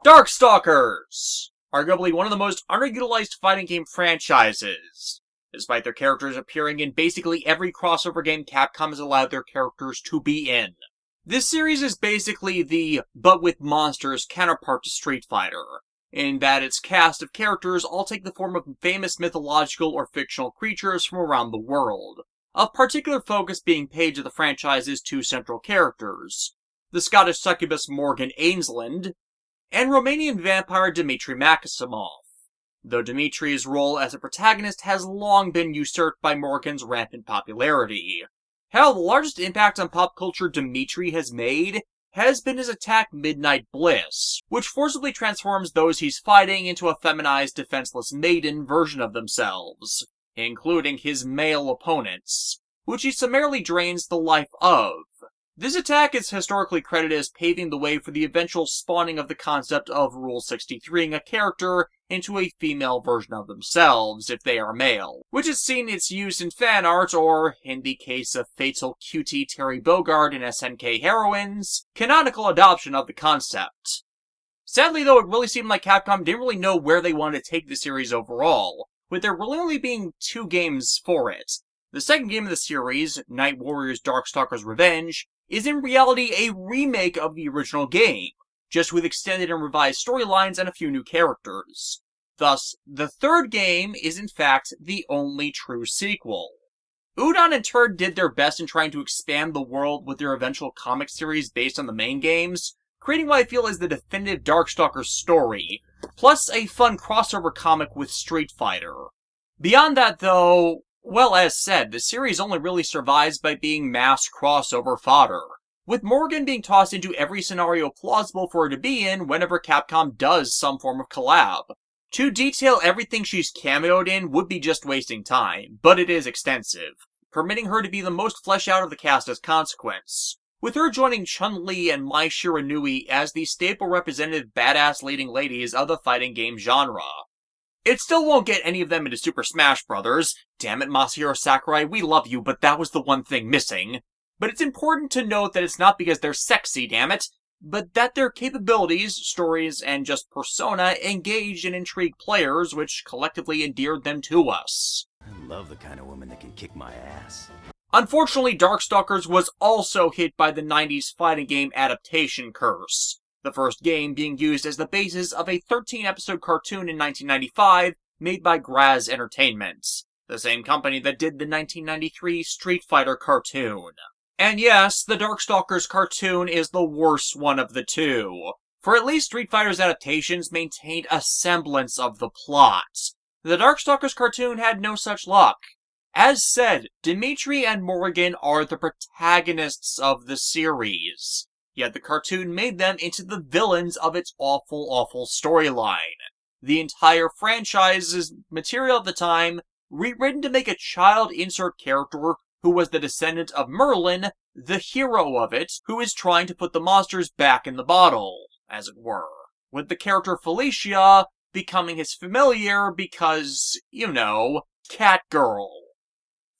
Darkstalkers! Arguably one of the most underutilized fighting game franchises, despite their characters appearing in basically every crossover game Capcom has allowed their characters to be in. This series is basically the but with monsters counterpart to Street Fighter, in that its cast of characters all take the form of famous mythological or fictional creatures from around the world, of particular focus being paid to the franchise's two central characters, the Scottish succubus Morgan Ainsland, and Romanian vampire Dmitry Makasimov, though Dmitry's role as a protagonist has long been usurped by Morgan's rampant popularity. Hell, the largest impact on pop culture Dmitry has made has been his attack Midnight Bliss, which forcibly transforms those he's fighting into a feminized, defenseless maiden version of themselves, including his male opponents, which he summarily drains the life of. This attack is historically credited as paving the way for the eventual spawning of the concept of Rule 63ing a character into a female version of themselves, if they are male, which has seen its use in fan art, or, in the case of fatal cutie Terry Bogard in SNK Heroines, canonical adoption of the concept. Sadly though, it really seemed like Capcom didn't really know where they wanted to take the series overall, with there really only being two games for it. The second game of the series, Night Warriors Darkstalkers Revenge, is in reality a remake of the original game, just with extended and revised storylines and a few new characters. Thus, the third game is in fact the only true sequel. Udon and Turd did their best in trying to expand the world with their eventual comic series based on the main games, creating what I feel is the definitive Darkstalkers story, plus a fun crossover comic with Street Fighter. Beyond that though, well, as said, the series only really survives by being mass crossover fodder, with Morgan being tossed into every scenario plausible for her to be in whenever Capcom does some form of collab. To detail everything she's cameoed in would be just wasting time, but it is extensive, permitting her to be the most fleshed out of the cast as consequence, with her joining Chun-Li and Mai Shiranui as the staple representative badass leading ladies of the fighting game genre. It still won't get any of them into Super Smash Bros. Damn it, Masahiro Sakurai, we love you, but that was the one thing missing. But it's important to note that it's not because they're sexy, damn it, but that their capabilities, stories, and just persona engage and intrigue players, which collectively endeared them to us. I love the kind of woman that can kick my ass. Unfortunately, Darkstalkers was also hit by the 90s fighting game adaptation curse, the first game being used as the basis of a 13-episode cartoon in 1995 made by Graz Entertainment, the same company that did the 1993 Street Fighter cartoon. And yes, the Darkstalkers cartoon is the worst one of the two, for at least Street Fighter's adaptations maintained a semblance of the plot. The Darkstalkers cartoon had no such luck. As said, Dmitry and Morgan are the protagonists of the series, yet the cartoon made them into the villains of its awful, awful storyline. The entire franchise's material at the time, rewritten to make a child insert character who was the descendant of Merlin, the hero of it, who is trying to put the monsters back in the bottle, as it were, with the character Felicia becoming his familiar because, you know, cat girl.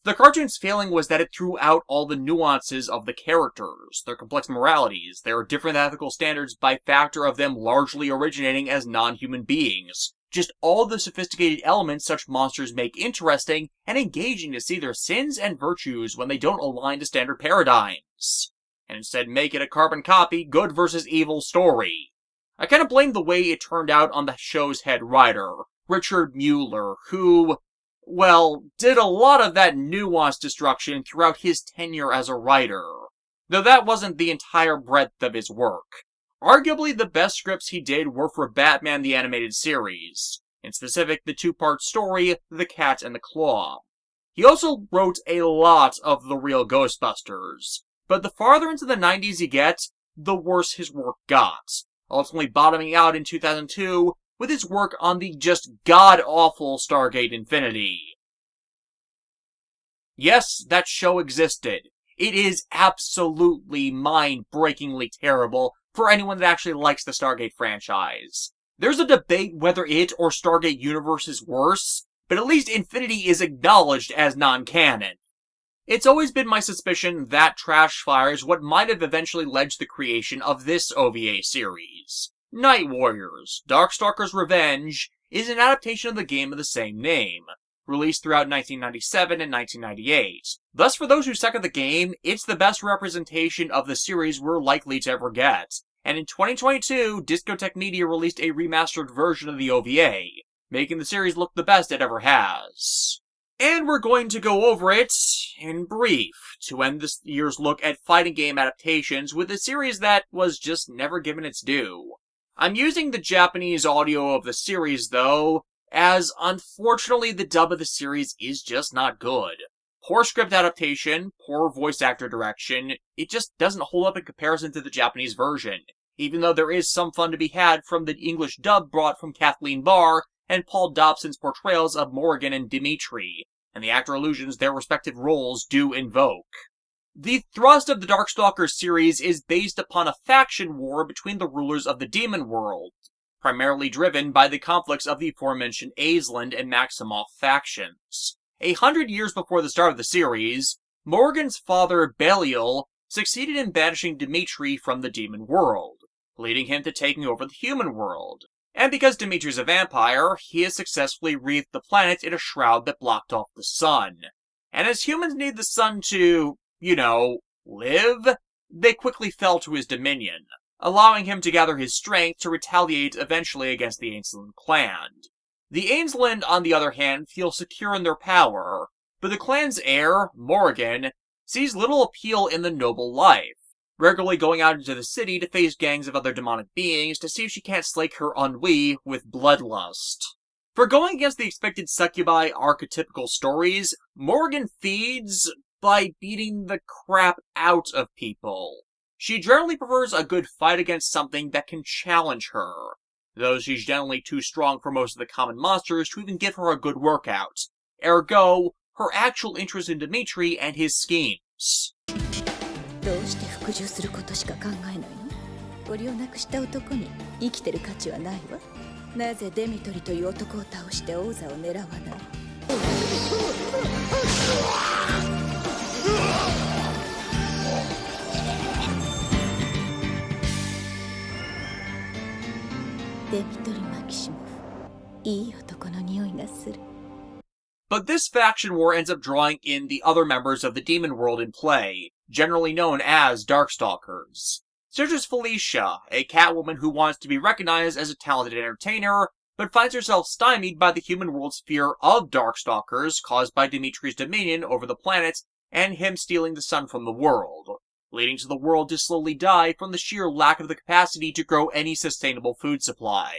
The cartoon's failing was that it threw out all the nuances of the characters, their complex moralities, their different ethical standards by factor of them largely originating as non-human beings. Just all the sophisticated elements such monsters make interesting and engaging to see their sins and virtues when they don't align to standard paradigms, and instead make it a carbon copy, good versus evil story. I kind of blame the way it turned out on the show's head writer, Richard Mueller, who, well, did a lot of that nuanced destruction throughout his tenure as a writer, though that wasn't the entire breadth of his work. Arguably, the best scripts he did were for Batman the Animated Series, in specific the two-part story, The Cat and the Claw. He also wrote a lot of the real Ghostbusters, but the farther into the 90s you get, the worse his work got, ultimately bottoming out in 2002 with his work on the just god-awful Stargate Infinity. Yes, that show existed. It is absolutely mind-breakingly terrible for anyone that actually likes the Stargate franchise. There's a debate whether it or Stargate Universe is worse, but at least Infinity is acknowledged as non-canon. It's always been my suspicion that trash fire is what might have eventually led to the creation of this OVA series, Night Warriors: Darkstalkers Revenge is an adaptation of the game of the same name, released throughout 1997 and 1998. Thus, for those who suck at the game, it's the best representation of the series we're likely to ever get. And in 2022, Discotek Media released a remastered version of the OVA, making the series look the best it ever has. And we're going to go over it in brief, to end this year's look at fighting game adaptations with a series that was just never given its due. I'm using the Japanese audio of the series, though, as unfortunately the dub of the series is just not good. Poor script adaptation, poor voice actor direction, it just doesn't hold up in comparison to the Japanese version, even though there is some fun to be had from the English dub brought from Kathleen Barr and Paul Dobson's portrayals of Morgan and Dimitri, and the actor illusions their respective roles do invoke. The thrust of the Darkstalkers series is based upon a faction war between the rulers of the demon world, primarily driven by the conflicts of the aforementioned Aisland and Maximoff factions. 100 years before the start of the series, Morgan's father Belial succeeded in banishing Dimitri from the demon world, leading him to taking over the human world. And because Dimitri's a vampire, he has successfully wreathed the planet in a shroud that blocked off the sun. And as humans need the sun to, live, they quickly fell to his dominion, allowing him to gather his strength to retaliate eventually against the Ainsland clan. The Ainsland, on the other hand, feel secure in their power, but the clan's heir, Morgan, sees little appeal in the noble life, regularly going out into the city to face gangs of other demonic beings to see if she can't slake her ennui with bloodlust. For going against the expected succubi archetypical stories, Morgan feeds by beating the crap out of people. She generally prefers a good fight against something that can challenge her, though she's generally too strong for most of the common monsters to even give her a good workout. Ergo, her actual interest in Dimitri and his schemes. どうして服従することしか考えないの？これをなくした男に生きてる価値はないわ。なぜデミトリという男を倒して王座を狙わない？デミトリ・マキシモフ、いい男の匂いがする。 But this faction war ends up drawing in the other members of the demon world in play, generally known as Darkstalkers. Such as Felicia, a Catwoman who wants to be recognized as a talented entertainer, but finds herself stymied by the human world's fear of Darkstalkers caused by Dimitri's dominion over the planet and him stealing the sun from the world, leading to the world to slowly die from the sheer lack of the capacity to grow any sustainable food supply.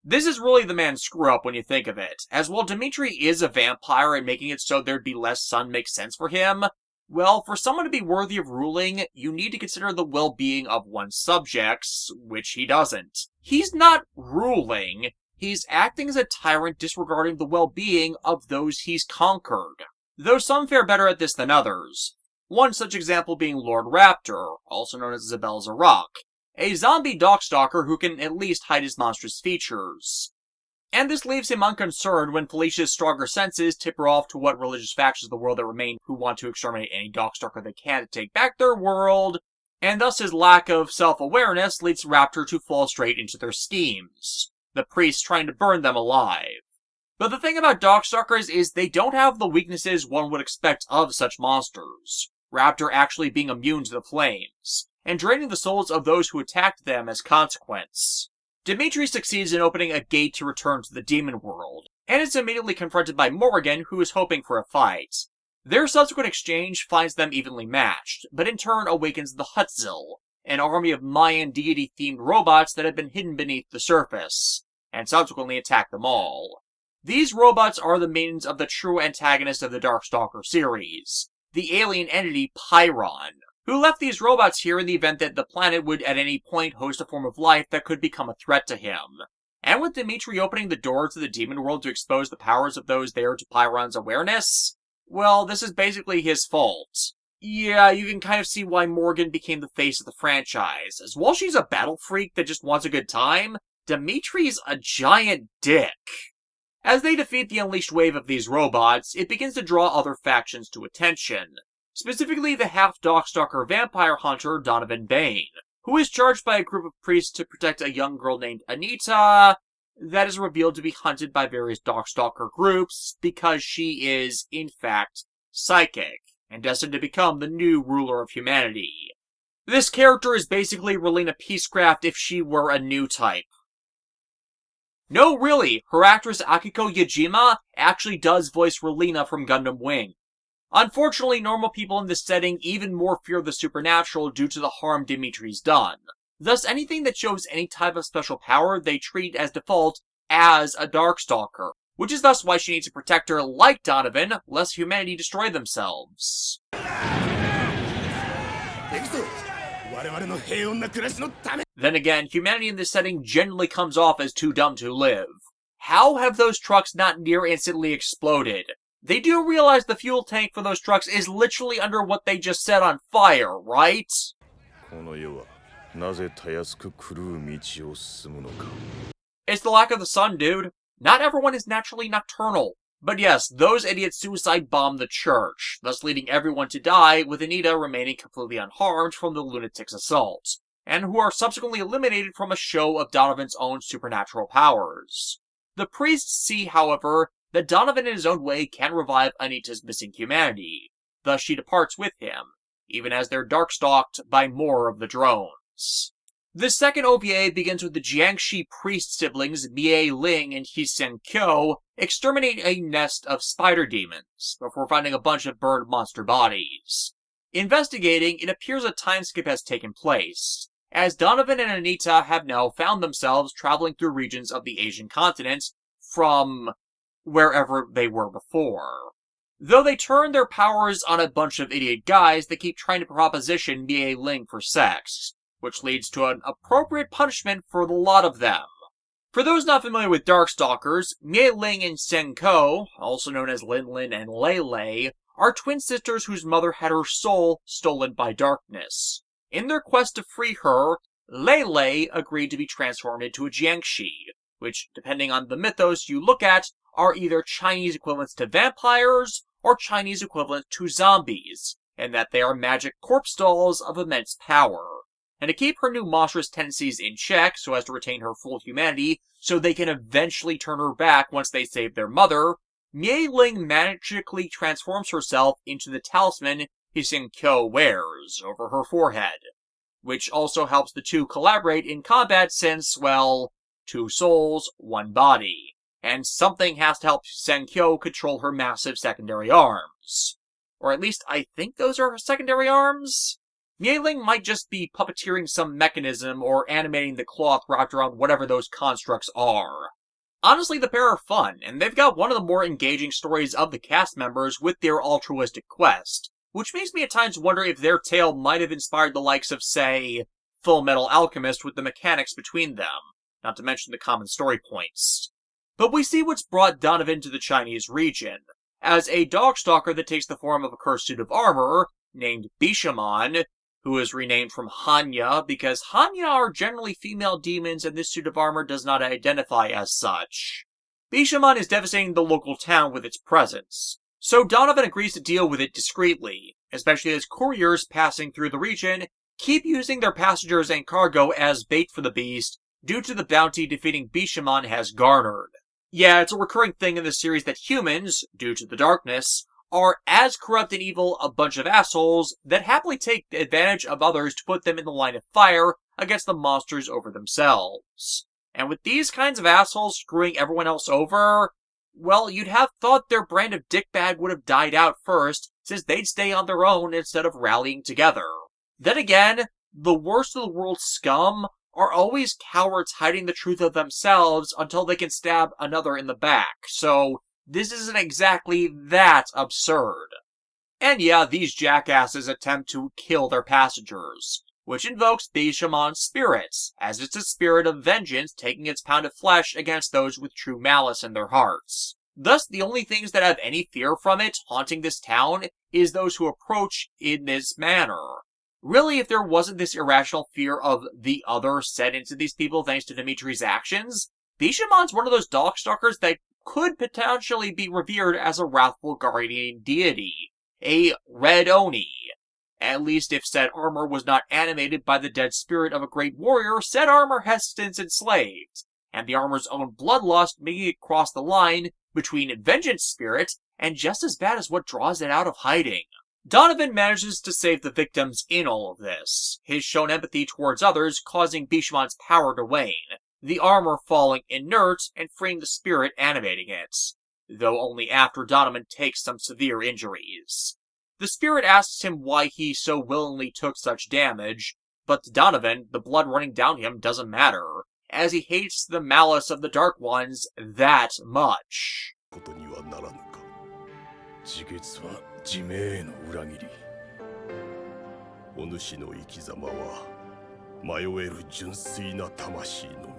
This is really the man's screw-up when you think of it, as while Dimitri is a vampire and making it so there'd be less sun makes sense for him, well, for someone to be worthy of ruling, you need to consider the well-being of one's subjects, which he doesn't. He's not ruling, he's acting as a tyrant disregarding the well-being of those he's conquered, though some fare better at this than others. One such example being Lord Raptor, also known as Zabel Zarok, a zombie Darkstalker who can at least hide his monstrous features. And this leaves him unconcerned when Felicia's stronger senses tip her off to what religious factions of the world that remain who want to exterminate any Darkstalker they can to take back their world, and thus his lack of self-awareness leads Raptor to fall straight into their schemes, the priests trying to burn them alive. But the thing about Darkstalkers is they don't have the weaknesses one would expect of such monsters, Raptor actually being immune to the flames, and draining the souls of those who attacked them as consequence. Dimitri succeeds in opening a gate to return to the demon world, and is immediately confronted by Morgan, who is hoping for a fight. Their subsequent exchange finds them evenly matched, but in turn awakens the Hutzil, an army of Mayan deity-themed robots that had been hidden beneath the surface, and subsequently attack them all. These robots are the minions of the true antagonist of the Darkstalker series, the alien entity Pyron, who left these robots here in the event that the planet would at any point host a form of life that could become a threat to him. And with Dimitri opening the door to the demon world to expose the powers of those there to Pyron's awareness, well, this is basically his fault. Yeah, you can kind of see why Morgan became the face of the franchise, as while she's a battle freak that just wants a good time, Dimitri's a giant dick. As they defeat the unleashed wave of these robots, it begins to draw other factions to attention. Specifically the half-Darkstalker vampire hunter Donovan Bane, who is charged by a group of priests to protect a young girl named Anita that is revealed to be hunted by various Darkstalker groups because she is, in fact, psychic and destined to become the new ruler of humanity. This character is basically Relena Peacecraft if she were a new type. No, really, her actress Akiko Yajima actually does voice Relena from Gundam Wing. Unfortunately, normal people in this setting even more fear the supernatural due to the harm Dimitri's done. Thus, anything that shows any type of special power, they treat as default as a Darkstalker, which is thus why she needs a protector like Donovan, lest humanity destroy themselves. Then again, humanity in this setting generally comes off as too dumb to live. How have those trucks not near instantly exploded? They do realize the fuel tank for those trucks is literally under what they just set on fire, right? It's the lack of the sun, dude. Not everyone is naturally nocturnal. But yes, those idiots suicide bombed the church, thus leading everyone to die, with Anita remaining completely unharmed from the lunatics' assault, and who are subsequently eliminated from a show of Donovan's own supernatural powers. The priests see, however, that Donovan in his own way can revive Anita's missing humanity, thus she departs with him, even as they're darkstalked by more of the drones. The second OVA begins with the Jiangxi priest siblings Mie Ling and Hisen Kyo exterminate a nest of spider demons, before finding a bunch of burned monster bodies. Investigating, it appears a time skip has taken place, as Donovan and Anita have now found themselves traveling through regions of the Asian continent from wherever they were before. Though they turn their powers on a bunch of idiot guys that keep trying to proposition Mie Ling for sex, which leads to an appropriate punishment for the lot of them. For those not familiar with Darkstalkers, Mie Ling and Senko, also known as Lin Lin and Lei Lei, are twin sisters whose mother had her soul stolen by darkness. In their quest to free her, Lei Lei agreed to be transformed into a Jiangxi, which, depending on the mythos you look at, are either Chinese equivalents to vampires or Chinese equivalents to zombies, and that they are magic corpse dolls of immense power. And to keep her new monstrous tendencies in check so as to retain her full humanity so they can eventually turn her back once they save their mother, Mie Ling magically transforms herself into the talisman Hisen Kyo wears over her forehead, which also helps the two collaborate in combat since, well, two souls, one body, and something has to help Hisen Kyo control her massive secondary arms. Or at least I think those are her secondary arms? Mie Ling might just be puppeteering some mechanism or animating the cloth wrapped around whatever those constructs are. Honestly, the pair are fun, and they've got one of the more engaging stories of the cast members with their altruistic quest, which makes me at times wonder if their tale might have inspired the likes of, say, Full Metal Alchemist with the mechanics between them, not to mention the common story points. But we see what's brought Donovan to the Chinese region, as a Darkstalker that takes the form of a cursed suit of armor, named Bishamon, who is renamed from Hanya because Hanya are generally female demons and this suit of armor does not identify as such. Bishamon is devastating the local town with its presence, so Donovan agrees to deal with it discreetly, especially as couriers passing through the region keep using their passengers and cargo as bait for the beast due to the bounty defeating Bishamon has garnered. Yeah, it's a recurring thing in the series that humans, due to the darkness, are as corrupt and evil a bunch of assholes that happily take advantage of others to put them in the line of fire against the monsters over themselves. And with these kinds of assholes screwing everyone else over, well, you'd have thought their brand of dickbag would have died out first, since they'd stay on their own instead of rallying together. Then again, the worst of the world's scum are always cowards hiding the truth of themselves until they can stab another in the back, so this isn't exactly that absurd. And yeah, these jackasses attempt to kill their passengers, which invokes Bishamon's spirit, as it's a spirit of vengeance taking its pound of flesh against those with true malice in their hearts. Thus, the only things that have any fear from it haunting this town is those who approach in this manner. Really, if there wasn't this irrational fear of the other set into these people thanks to Dimitri's actions, Bishamon's one of those Darkstalkers that could potentially be revered as a wrathful guardian deity, a Red Oni. At least if said armor was not animated by the dead spirit of a great warrior, said armor has since enslaved, and the armor's own bloodlust making it cross the line between vengeance spirit and just as bad as what draws it out of hiding. Donovan manages to save the victims in all of this, his shown empathy towards others causing Bishamon's power to wane, the armor falling inert and freeing the spirit animating it, though only after Donovan takes some severe injuries. The spirit asks him why he so willingly took such damage, but to Donovan, the blood running down him doesn't matter, as he hates the malice of the Dark Ones that much. ことにはならぬか。自決は自明への裏切り。お主の生き様は迷える純粋な魂の道。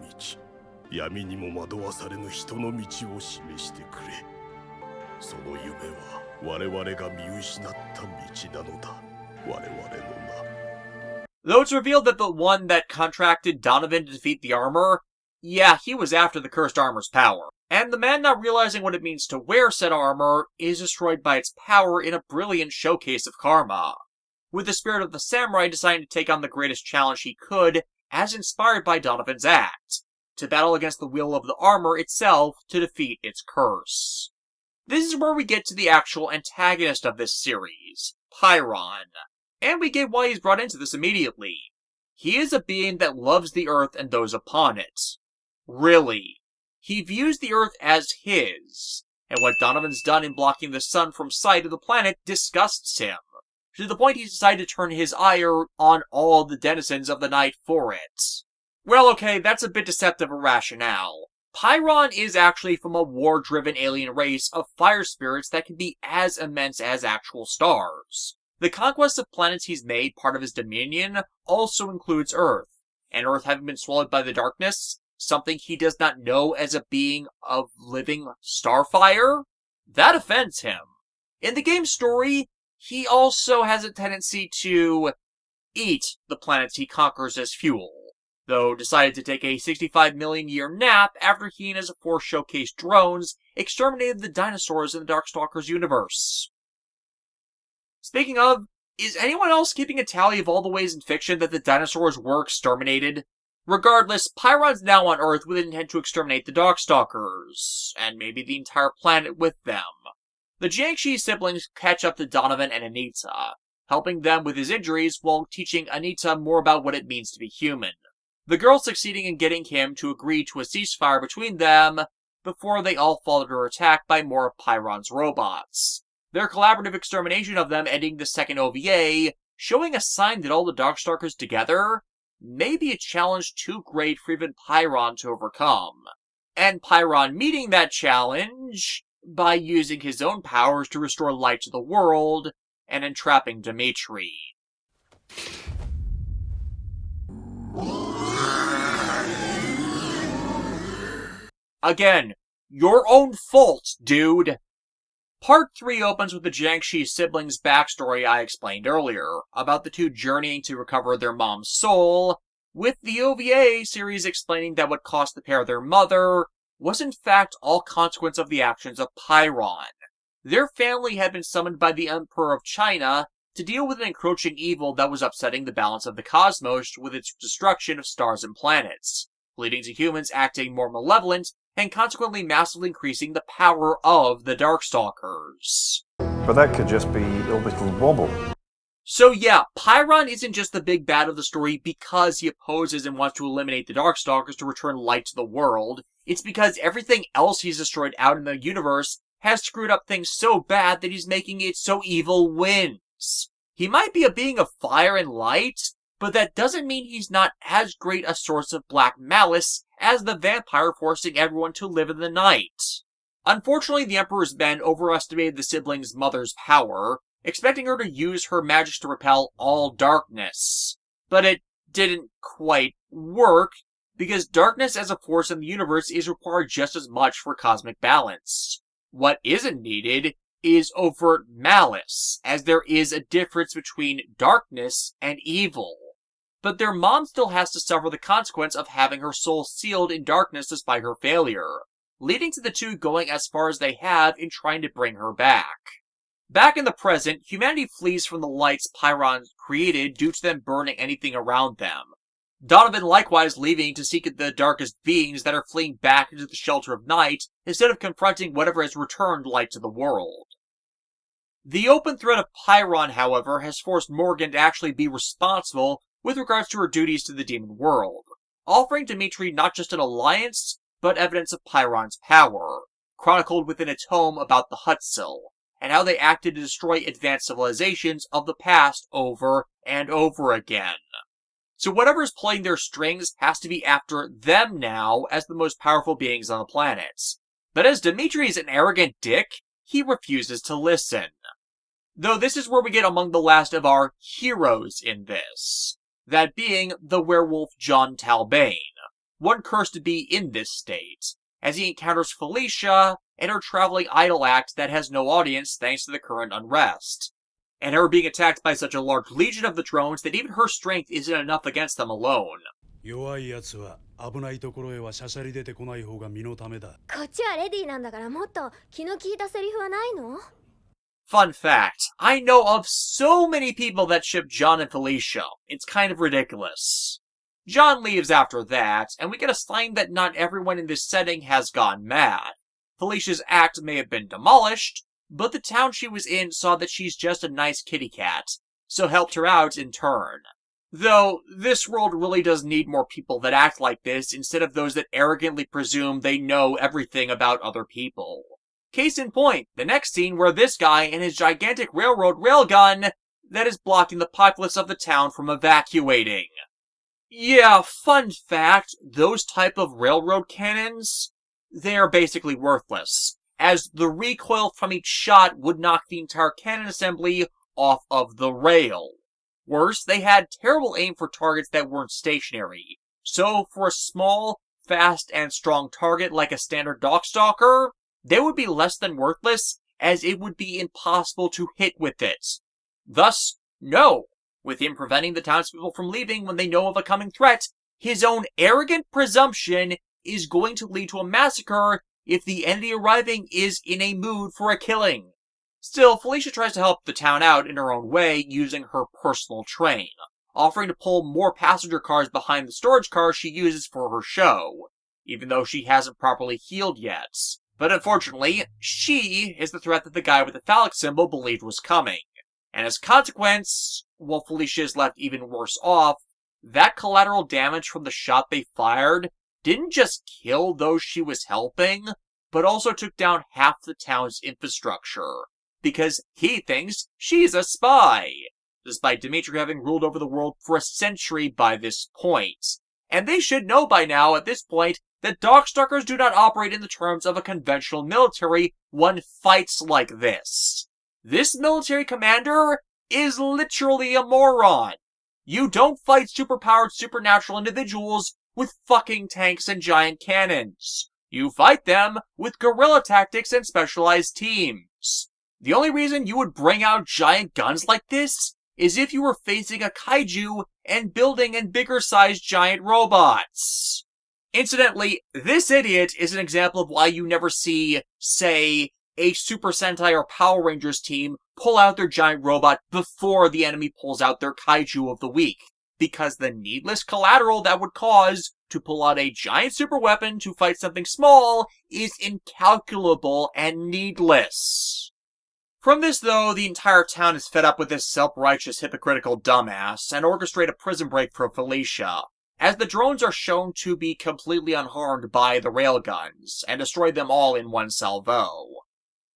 闇にも惑わされぬ人の道を示してくれ。その夢は我々が見失った道なのだ。我々のな。 Though it's revealed that the one that contracted Donovan to defeat the armor, yeah, he was after the cursed armor's power. And the man not realizing what it means to wear said armor is destroyed by its power in a brilliant showcase of karma. With the spirit of the samurai deciding to take on the greatest challenge he could, as inspired by Donovan's act, to battle against the will of the armor itself to defeat its curse. This is where we get to the actual antagonist of this series, Pyron. And we get why he's brought into this immediately. He is a being that loves the earth and those upon it. Really. He views the earth as his, and what Donovan's done in blocking the sun from sight of the planet disgusts him, to the point he's decided to turn his ire on all the denizens of the night for it. Well, okay, that's a bit deceptive a rationale. Pyron is actually from a war-driven alien race of fire spirits that can be as immense as actual stars. The conquest of planets he's made part of his dominion also includes Earth, and Earth having been swallowed by the darkness, something he does not know as a being of living starfire, that offends him. In the game's story, he also has a tendency to eat the planets he conquers as fuel, though decided to take a 65 million year nap after he and his 4 showcase drones exterminated the dinosaurs in the Darkstalkers universe. Speaking of, is anyone else keeping a tally of all the ways in fiction that the dinosaurs were exterminated? Regardless, Pyron's now on Earth with intent to exterminate the Darkstalkers, and maybe the entire planet with them. The Jiangxi siblings catch up to Donovan and Anita, helping them with his injuries while teaching Anita more about what it means to be human. The girl succeeding in getting him to agree to a ceasefire between them before they all fall under attack by more of Pyron's robots. Their collaborative extermination of them ending the second OVA, showing a sign that all the Darkstalkers together may be a challenge too great for even Pyron to overcome. And Pyron meeting that challenge by using his own powers to restore light to the world and entrapping Dimitri. Again, your own fault, dude! Part 3 opens with the Jiangxi siblings' backstory I explained earlier, about the two journeying to recover their mom's soul, with the OVA series explaining that what cost the pair their mother was in fact all consequence of the actions of Pyron. Their family had been summoned by the Emperor of China to deal with an encroaching evil that was upsetting the balance of the cosmos with its destruction of stars and planets, leading to humans acting more malevolent and consequently massively increasing the power of the Darkstalkers. But that could just be orbital wobble. So yeah, Pyron isn't just the big bad of the story because he opposes and wants to eliminate the Darkstalkers to return light to the world. It's because everything else he's destroyed out in the universe has screwed up things so bad that he's making it so evil wins. He might be a being of fire and light, but that doesn't mean he's not as great a source of black malice as the vampire forcing everyone to live in the night. Unfortunately, the Emperor's men overestimated the siblings' mother's power, expecting her to use her magic to repel all darkness. But it didn't quite work, because darkness as a force in the universe is required just as much for cosmic balance. What isn't needed is overt malice, as there is a difference between darkness and evil. But their mom still has to suffer the consequence of having her soul sealed in darkness despite her failure, leading to the two going as far as they have in trying to bring her back. Back in the present, humanity flees from the lights Pyron created due to them burning anything around them. Donovan likewise leaving to seek the darkest beings that are fleeing back into the shelter of night instead of confronting whatever has returned light to the world. The open threat of Pyron, however, has forced Morgan to actually be responsible with regards to her duties to the demon world, offering Dimitri not just an alliance, but evidence of Pyron's power, chronicled within a tome about the Hutsil, and how they acted to destroy advanced civilizations of the past over and over again. So whatever's playing their strings has to be after them now as the most powerful beings on the planet. But as Dimitri's an arrogant dick, he refuses to listen. Though this is where we get among the last of our heroes in this. That being the werewolf John Talbane, one cursed to be in this state, as he encounters Felicia and her traveling idol act that has no audience thanks to the current unrest, and her being attacked by such a large legion of the drones that even her strength isn't enough against them alone. 弱い奴は危ないところへはしゃしゃり出てこない方が身のためだ。こっちはレディーなんだからもっと気の利いたセリフはないの？ Fun fact, I know of so many people that ship John and Felicia. It's kind of ridiculous. John leaves after that, and we get a sign that not everyone in this setting has gone mad. Felicia's act may have been demolished, but the town she was in saw that she's just a nice kitty cat, so helped her out in turn. Though, this world really does need more people that act like this instead of those that arrogantly presume they know everything about other people. Case in point, the next scene where this guy and his gigantic railroad railgun that is blocking the populace of the town from evacuating. Yeah, fun fact, those type of railroad cannons, they are basically worthless, as the recoil from each shot would knock the entire cannon assembly off of the rail. Worse, they had terrible aim for targets that weren't stationary, so for a small, fast, and strong target like a standard Darkstalker, they would be less than worthless, as it would be impossible to hit with it. Thus, no, with him preventing the townspeople from leaving when they know of a coming threat, his own arrogant presumption is going to lead to a massacre if the entity arriving is in a mood for a killing. Still, Felicia tries to help the town out in her own way using her personal train, offering to pull more passenger cars behind the storage cars she uses for her show, even though she hasn't properly healed yet. But unfortunately, she is the threat that the guy with the phallic symbol believed was coming. And as a consequence, while Felicia is left even worse off, that collateral damage from the shot they fired didn't just kill those she was helping, but also took down half the town's infrastructure, because he thinks she's a spy, despite Dimitri having ruled over the world for a century by this point. And they should know by now, at this point, that Darkstalkers do not operate in the terms of a conventional military one fights like this. This military commander is literally a moron. You don't fight superpowered supernatural individuals with fucking tanks and giant cannons. You fight them with guerrilla tactics and specialized teams. The only reason you would bring out giant guns like this is if you were facing a kaiju and building in bigger-sized giant robots. Incidentally, this idiot is an example of why you never see, say, a Super Sentai or Power Rangers team pull out their giant robot before the enemy pulls out their kaiju of the week, because the needless collateral that would cause to pull out a giant super weapon to fight something small is incalculable and needless. From this, though, the entire town is fed up with this self-righteous, hypocritical dumbass and orchestrate a prison break for Felicia, as the drones are shown to be completely unharmed by the railguns, and destroy them all in one salvo.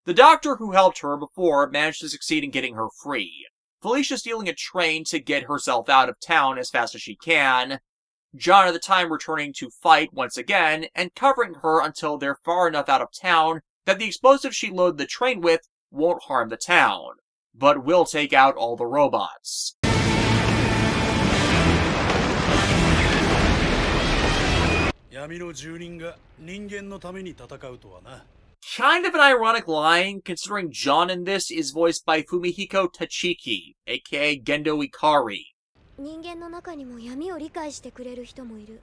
The doctor who helped her before managed to succeed in getting her free, Felicia stealing a train to get herself out of town as fast as she can, John at the time returning to fight once again, and covering her until they're far enough out of town that the explosives she loaded the train with won't harm the town, but will take out all the robots. Kind of an ironic line, considering John in this is voiced by Fumihiko Tachiki, aka Gendo Ikari. 人間の中にも闇を理解してくれる人もいる。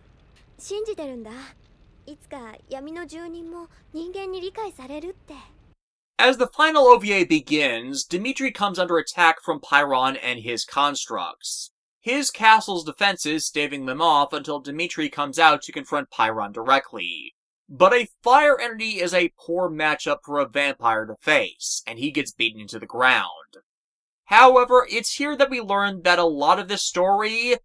信じてるんだ。いつか闇の住人も人間に理解されるって。As the final OVA begins, Dimitri comes under attack from Pyron and his constructs. His castle's defenses staving them off until Dimitri comes out to confront Pyron directly. But a fire entity is a poor matchup for a vampire to face, and he gets beaten into the ground. However, it's here that we learn that a lot of this story,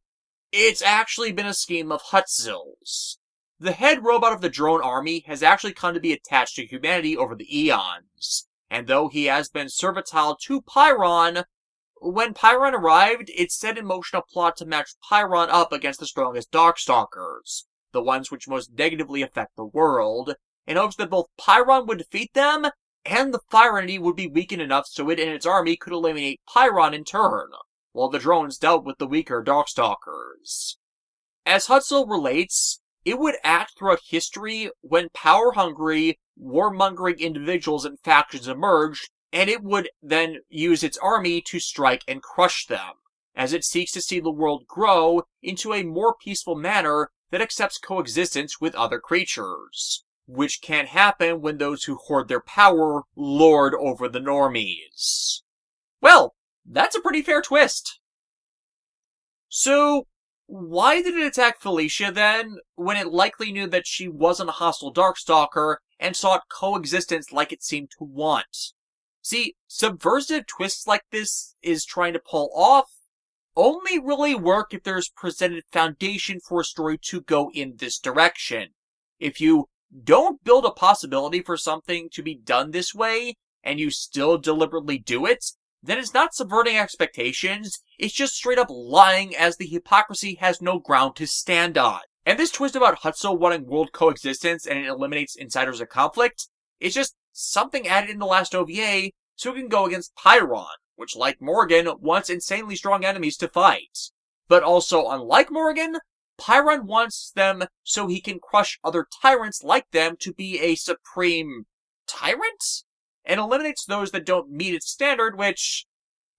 it's actually been a scheme of Hutzil's. The head robot of the drone army has actually come to be attached to humanity over the eons, and though he has been servile to Pyron, when Pyron arrived, it set in motion a plot to match Pyron up against the strongest Darkstalkers, the ones which most negatively affect the world, in hopes that both Pyron would defeat them, and the fire entity would be weakened enough so it and its army could eliminate Pyron in turn, while the drones dealt with the weaker Darkstalkers. As Hutzil relates, it would act throughout history when power-hungry, warmongering individuals and factions emerged, and it would then use its army to strike and crush them, as it seeks to see the world grow into a more peaceful manner that accepts coexistence with other creatures, which can happen when those who hoard their power lord over the normies. Well, that's a pretty fair twist. So, why did it attack Felicia then, when it likely knew that she wasn't a hostile Darkstalker and sought coexistence like it seemed to want? See, subversive twists like this is trying to pull off only really work if there's presented foundation for a story to go in this direction. If you don't build a possibility for something to be done this way, and you still deliberately do it, then it's not subverting expectations, it's just straight up lying as the hypocrisy has no ground to stand on. And this twist about Hutzil wanting world coexistence and it eliminates insiders of conflict, it's just something added in the last OVA so it can go against Pyron, which, like Morgan, wants insanely strong enemies to fight. But also, unlike Morgan, Pyron wants them so he can crush other tyrants like them to be a supreme tyrant? And eliminates those that don't meet its standard, which,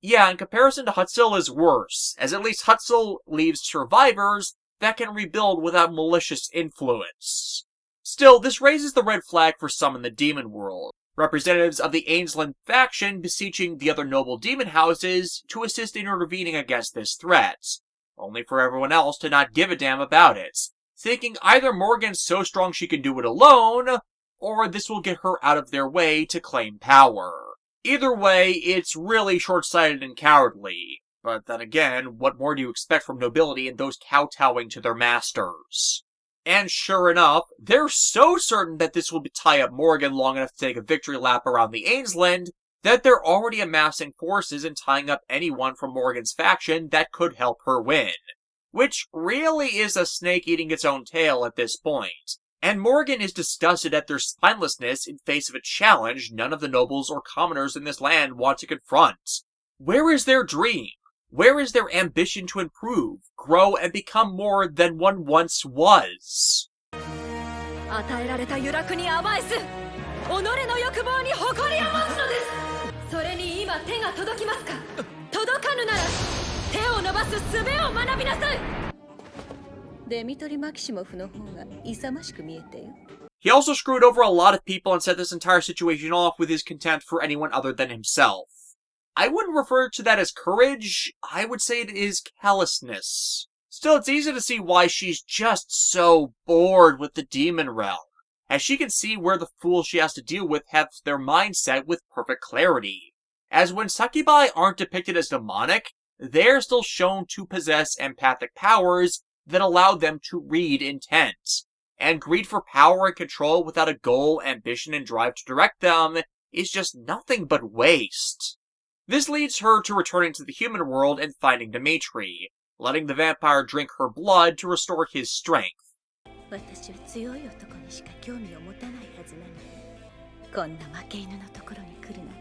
yeah, in comparison to Hutzil is worse, as at least Hutzil leaves survivors that can rebuild without malicious influence. Still, this raises the red flag for some in the demon world. Representatives of the Ainsland faction beseeching the other noble demon houses to assist in intervening against this threat, only for everyone else to not give a damn about it, thinking either Morgan's so strong she can do it alone, or this will get her out of their way to claim power. Either way, it's really short-sighted and cowardly, but then again, what more do you expect from nobility and those kowtowing to their masters? And sure enough, they're so certain that this will tie up Morgan long enough to take a victory lap around the Ainsland, that they're already amassing forces and tying up anyone from Morgan's faction that could help her win. Which really is a snake eating its own tail at this point. And Morgan is disgusted at their spinelessness in face of a challenge none of the nobles or commoners in this land want to confront. Where is their dream? Where is their ambition to improve, grow, and become more than one once was? 与えられた余楽に甘えず己の欲望に誇りを持つのですそれに今手が届きますか届かぬなら手を伸ばす術を学びなさいデミトリ・マキシモフの方が勇ましく見えてよ He also screwed over a lot of people and set this entire situation off with his contempt for anyone other than himself. I wouldn't refer to that as courage, I would say it is callousness. Still, it's easy to see why she's just so bored with the demon realm, as she can see where the fools she has to deal with have their mindset with perfect clarity. As when succubi aren't depicted as demonic, they're still shown to possess empathic powers that allow them to read intent. And greed for power and control without a goal, ambition, and drive to direct them is just nothing but waste. This leads her to returning to the human world and finding Dimitri, letting the vampire drink her blood to restore his strength. 私は強い男にしか興味を持たないはずなのにこんな負け犬のところに来るなんて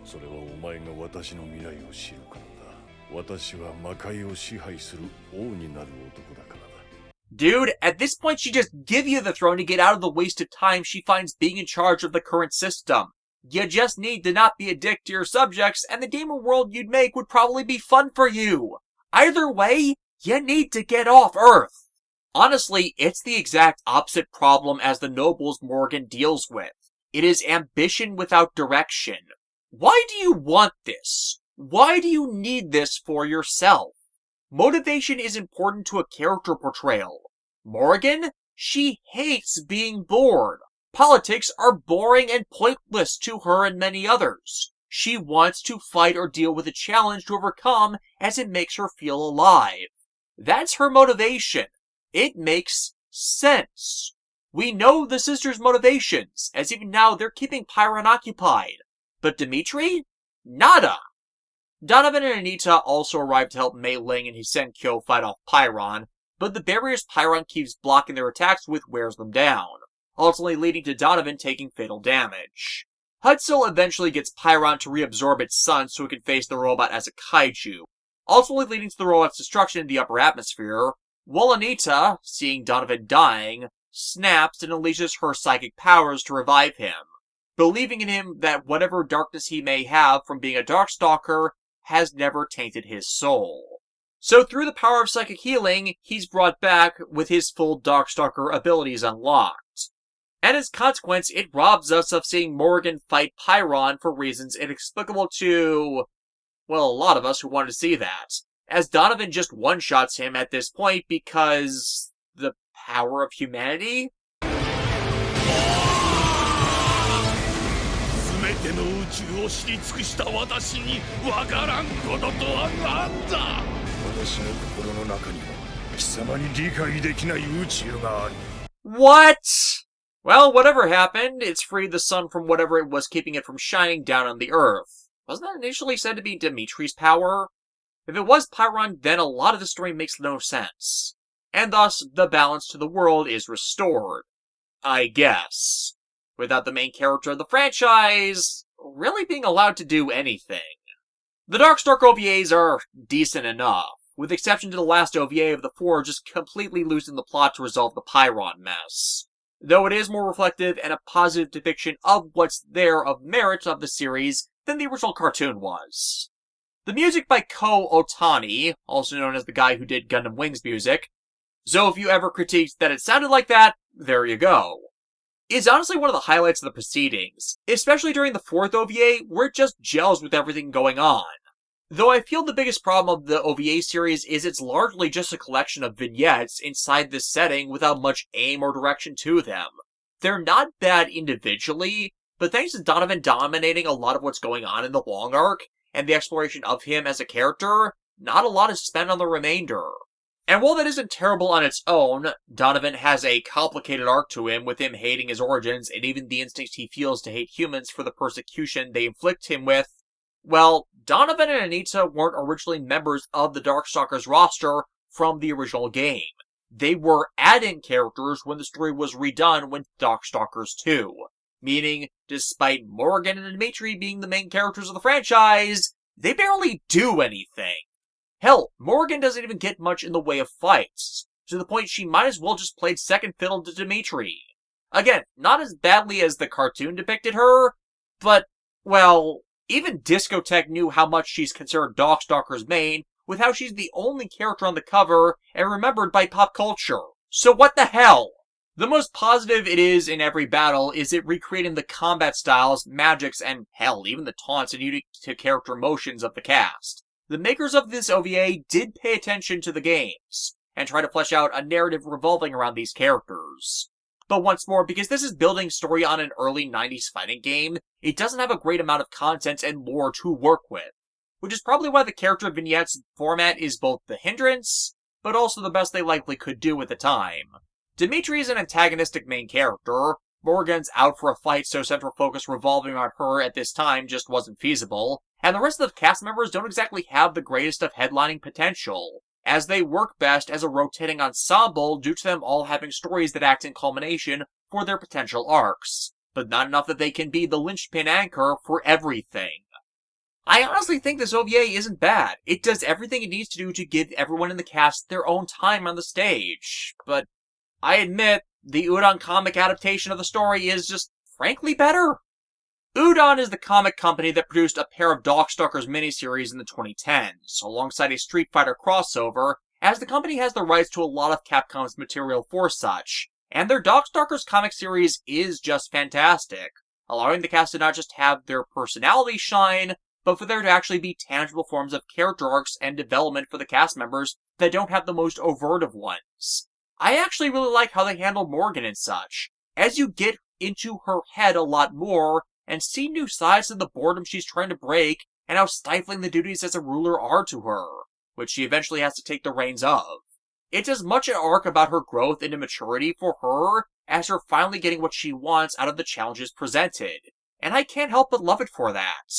それはお前が私の未来を知るからだ私は魔界を支配する王になる男だからだ Dude, at this point she just give you the throne to get out of the waste of time she finds being in charge of the current system. You just need to not be a dick to your subjects, and the demon world you'd make would probably be fun for you. Either way, you need to get off Earth. Honestly, it's the exact opposite problem as the nobles Morgan deals with. It is ambition without direction. Why do you want this? Why do you need this for yourself? Motivation is important to a character portrayal. Morgan? She hates being bored. Politics are boring and pointless to her and many others. She wants to fight or deal with a challenge to overcome as it makes her feel alive. That's her motivation. It makes sense. We know the sisters' motivations, as even now they're keeping Pyron occupied. But Dimitri? Nada! Donovan and Anita also arrive to help Mei Ling and Hisenkyo fight off Pyron, but the barriers Pyron keeps blocking their attacks with wears them down, ultimately leading to Donovan taking fatal damage. Hudsil eventually gets Pyron to reabsorb its sun so it can face the robot as a kaiju, ultimately leading to the robot's destruction in the upper atmosphere, while Anita, seeing Donovan dying, snaps and unleashes her psychic powers to revive him, believing in him that whatever darkness he may have from being a Darkstalker has never tainted his soul. So through the power of psychic healing, he's brought back with his full Darkstalker abilities unlocked. And as a consequence, it robs us of seeing Morgan fight Pyron for reasons inexplicable to, well, a lot of us who wanted to see that, as Donovan just one-shots him at this point because the power of humanity? 全ての宇宙を知り尽くした私にわからんこととは何だ。私の心の中には貴様に理解できない宇宙がある。 What? Well, whatever happened, it's freed the sun from whatever it was keeping it from shining down on the Earth. Wasn't that initially said to be Dimitri's power? If it was Pyron, then a lot of the story makes no sense. And thus, the balance to the world is restored. I guess. Without the main character of the franchise really being allowed to do anything. The Darkstalker OVAs are decent enough, with exception to the last OVA of the four just completely losing the plot to resolve the Pyron mess. Though it is more reflective and a positive depiction of what's there of merit of the series than the original cartoon was. The music by Ko Otani, also known as the guy who did Gundam Wing's music, so if you ever critiqued that it sounded like that, there you go. Is honestly one of the highlights of the proceedings, especially during the fourth OVA, where it just gels with everything going on. Though I feel the biggest problem of the OVA series is it's largely just a collection of vignettes inside this setting without much aim or direction to them. They're not bad individually, but thanks to Donovan dominating a lot of what's going on in the long arc, and the exploration of him as a character, not a lot is spent on the remainder. And while that isn't terrible on its own, Donovan has a complicated arc to him, with him hating his origins and even the instinct he feels to hate humans for the persecution they inflict him with. Well, Donovan and Anita weren't originally members of the Darkstalkers roster from the original game. They were add-in characters when the story was redone with Darkstalkers 2. Meaning, despite Morgan and Dimitri being the main characters of the franchise, they barely do anything. Hell, Morgan doesn't even get much in the way of fights, to the point she might as well just played second fiddle to Dimitri. Again, not as badly as the cartoon depicted her, but, well, even Discotek knew how much she's considered Darkstalker's main, with how she's the only character on the cover and remembered by pop culture. So what the hell? The most positive it is in every battle is it recreating the combat styles, magics, and hell, even the taunts and unique to character motions of the cast. The makers of this OVA did pay attention to the games, and try to flesh out a narrative revolving around these characters. But once more, because this is building story on an early 90s fighting game, it doesn't have a great amount of content and lore to work with, which is probably why the character vignettes format is both the hindrance, but also the best they likely could do at the time. Dimitri is an antagonistic main character, Morgan's out for a fight so central focus revolving around her at this time just wasn't feasible, and the rest of the cast members don't exactly have the greatest of headlining potential, as they work best as a rotating ensemble due to them all having stories that act in culmination for their potential arcs, but not enough that they can be the linchpin anchor for everything. I honestly think this OVA isn't bad. It does everything it needs to do to give everyone in the cast their own time on the stage, but I admit, the Udon comic adaptation of the story is just, frankly, better. Udon is the comic company that produced a pair of Darkstalkers miniseries in the 2010s, alongside a Street Fighter crossover, as the company has the rights to a lot of Capcom's material for such, and their Darkstalkers comic series is just fantastic. allowing the cast to not just have their personality shine, but for there to actually be tangible forms of character arcs and development for the cast members that don't have the most overt of ones. I actually really like how they handle Morgan and such, as you get into her head a lot more and see new sides of the boredom she's trying to break and how stifling the duties as a ruler are to her, which she eventually has to take the reins of. It's as much an arc about her growth into maturity for her as her finally getting what she wants out of the challenges presented, and I can't help but love it for that.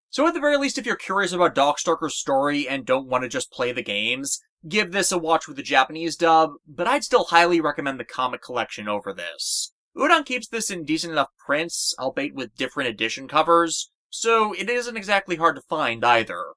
So at the very least, if you're curious about Darkstalkers' story and don't want to just play the games, give this a watch with the Japanese dub, but I'd still highly recommend the comic collection over this. Udon keeps this in decent enough prints, albeit with different edition covers, so it isn't exactly hard to find either.